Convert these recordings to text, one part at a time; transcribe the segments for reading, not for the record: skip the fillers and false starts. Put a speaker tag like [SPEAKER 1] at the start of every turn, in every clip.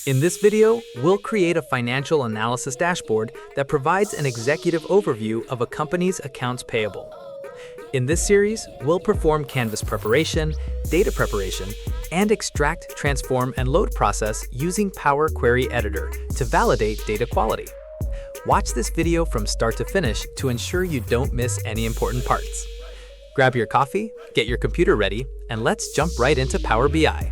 [SPEAKER 1] In this video, we'll create a financial analysis dashboard that provides an executive overview of a company's accounts payable. In this series, we'll perform canvas preparation, data preparation, and extract, transform, and load process using Power Query Editor to validate data quality. Watch this video from start to finish to ensure you don't miss any important parts. Grab your coffee, get your computer ready, and let's jump right into Power BI.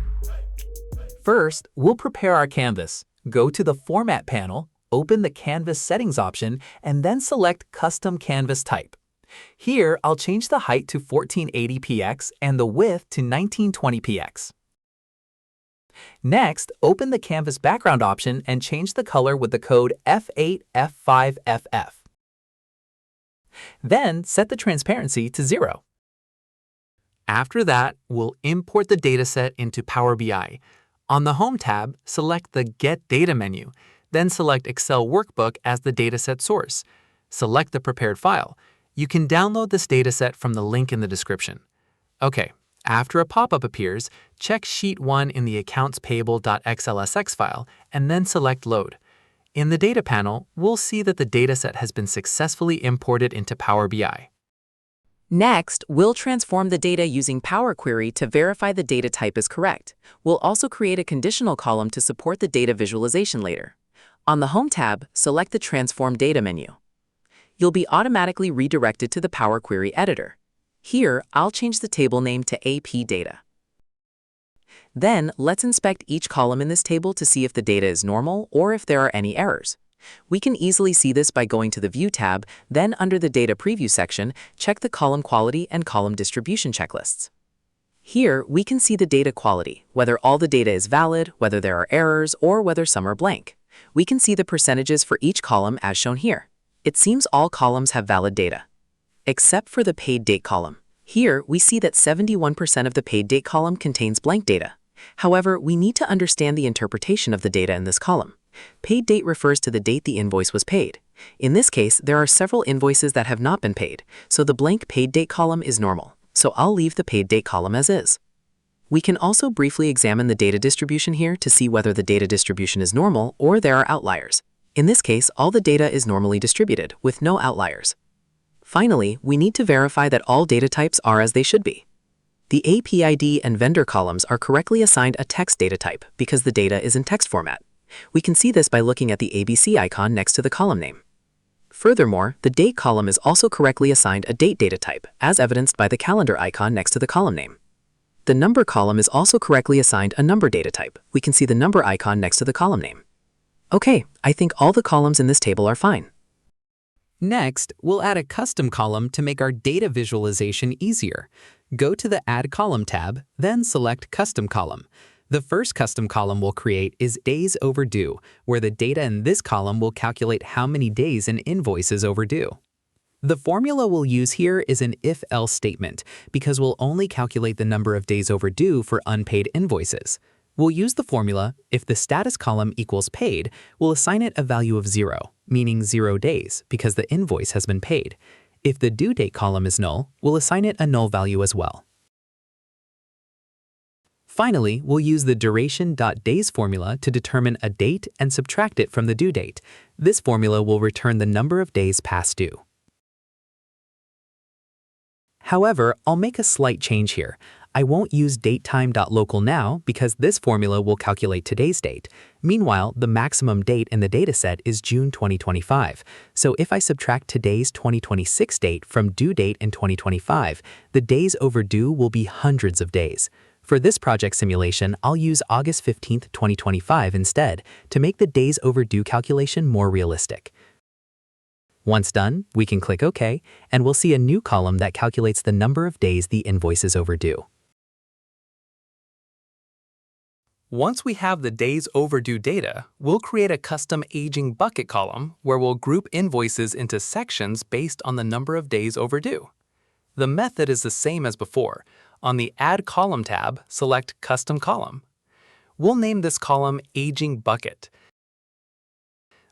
[SPEAKER 1] First, we'll prepare our canvas. Go to the Format panel, open the Canvas Settings option, and then select Custom Canvas Type. Here, I'll change the height to 1480px and the width to 1920px. Next, open the Canvas Background option and change the color with the code F8F5FF. Then, set the transparency to 0. After that, we'll import the dataset into Power BI. On the Home tab, select the Get Data menu, then select Excel Workbook as the dataset source. Select the prepared file. You can download this dataset from the link in the description. Okay, after a pop-up appears, check Sheet 1 in the Accounts Payable.xlsx file and then select Load. In the Data panel, we'll see that the dataset has been successfully imported into Power BI.
[SPEAKER 2] Next, we'll transform the data using Power Query to verify the data type is correct. We'll also create a conditional column to support the data visualization later. On the Home tab, select the Transform Data menu. You'll be automatically redirected to the Power Query Editor. Here, I'll change the table name to AP Data. Then, let's inspect each column in this table to see if the data is normal or if there are any errors. We can easily see this by going to the View tab, then under the Data Preview section, check the column quality and column distribution checklists. Here, we can see the data quality, whether all the data is valid, whether there are errors, or whether some are blank. We can see the percentages for each column as shown here. It seems all columns have valid data, except for the Paid Date column. Here, we see that 71% of the Paid Date column contains blank data. However, we need to understand the interpretation of the data in this column. Paid date refers to the date the invoice was paid. In this case, there are several invoices that have not been paid, so the blank paid date column is normal. So I'll leave the paid date column as is. We can also briefly examine the data distribution here to see whether the data distribution is normal or there are outliers. In this case, all the data is normally distributed, with no outliers. Finally, we need to verify that all data types are as they should be. The APID and vendor columns are correctly assigned a text data type because the data is in text format. We can see this by looking at the ABC icon next to the column name. Furthermore, the date column is also correctly assigned a date data type, as evidenced by the calendar icon next to the column name. The number column is also correctly assigned a number data type. We can see the number icon next to the column name. Okay, I think all the columns in this table are fine.
[SPEAKER 1] Next, we'll add a custom column to make our data visualization easier. Go to the Add Column tab, then select Custom Column. The first custom column we'll create is Days Overdue, where the data in this column will calculate how many days an invoice is overdue. The formula we'll use here is an if-else statement, because we'll only calculate the number of days overdue for unpaid invoices. We'll use the formula, if the status column equals paid, we'll assign it a value of 0, meaning 0 days, because the invoice has been paid. If the due date column is null, we'll assign it a null value as well. Finally, we'll use the duration.days formula to determine a date and subtract it from the due date. This formula will return the number of days past due. However, I'll make a slight change here. I won't use datetime.localNow because this formula will calculate today's date. Meanwhile, the maximum date in the dataset is June 2025. So if I subtract today's 2026 date from due date in 2025, the days overdue will be hundreds of days. For this project simulation, I'll use August 15, 2025 instead to make the days overdue calculation more realistic. Once done, we can click OK, and we'll see a new column that calculates the number of days the invoice is overdue. Once we have the days overdue data, we'll create a custom aging bucket column where we'll group invoices into sections based on the number of days overdue. The method is the same as before. On the Add Column tab, select Custom Column. We'll name this column Aging Bucket.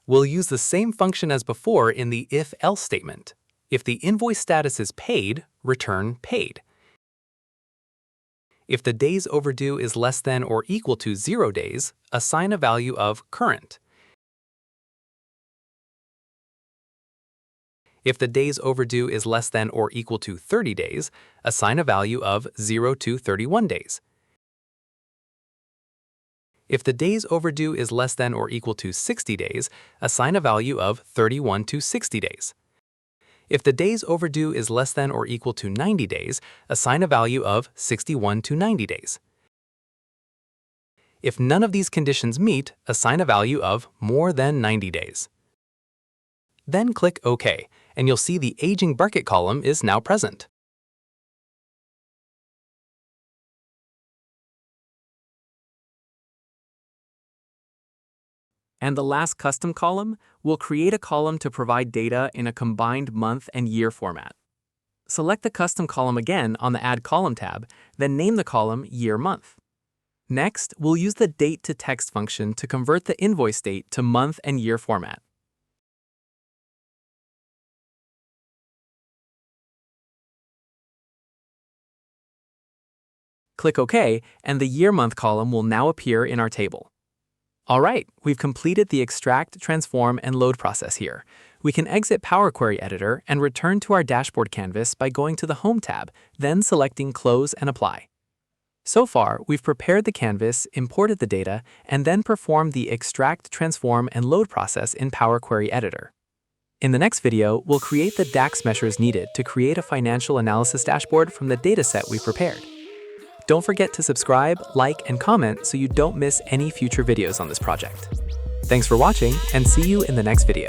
[SPEAKER 1] We'll use the same function as before in the if-else statement. If the invoice status is paid, return paid. If the days overdue is less than or equal to 0 days, assign a value of current. If the days overdue is less than or equal to 30 days, assign a value of 0 to 31 days. If the days overdue is less than or equal to 60 days, assign a value of 31 to 60 days. If the days overdue is less than or equal to 90 days, assign a value of 61 to 90 days. If none of these conditions meet, assign a value of more than 90 days. Then click OK, and you'll see the aging bucket column is now present. And the last custom column will create a column to provide data in a combined month and year format. Select the custom column again on the Add Column tab, then name the column Year Month. Next, we'll use the Date to Text function to convert the invoice date to month and year format. Click OK, and the year-month column will now appear in our table. All right, we've completed the extract, transform, and load process here. We can exit Power Query Editor and return to our dashboard canvas by going to the Home tab, then selecting Close and Apply. So far, we've prepared the canvas, imported the data, and then performed the extract, transform, and load process in Power Query Editor. In the next video, we'll create the DAX measures needed to create a financial analysis dashboard from the dataset we've prepared. Don't forget to subscribe, like, and comment so you don't miss any future videos on this project. Thanks for watching, and see you in the next video.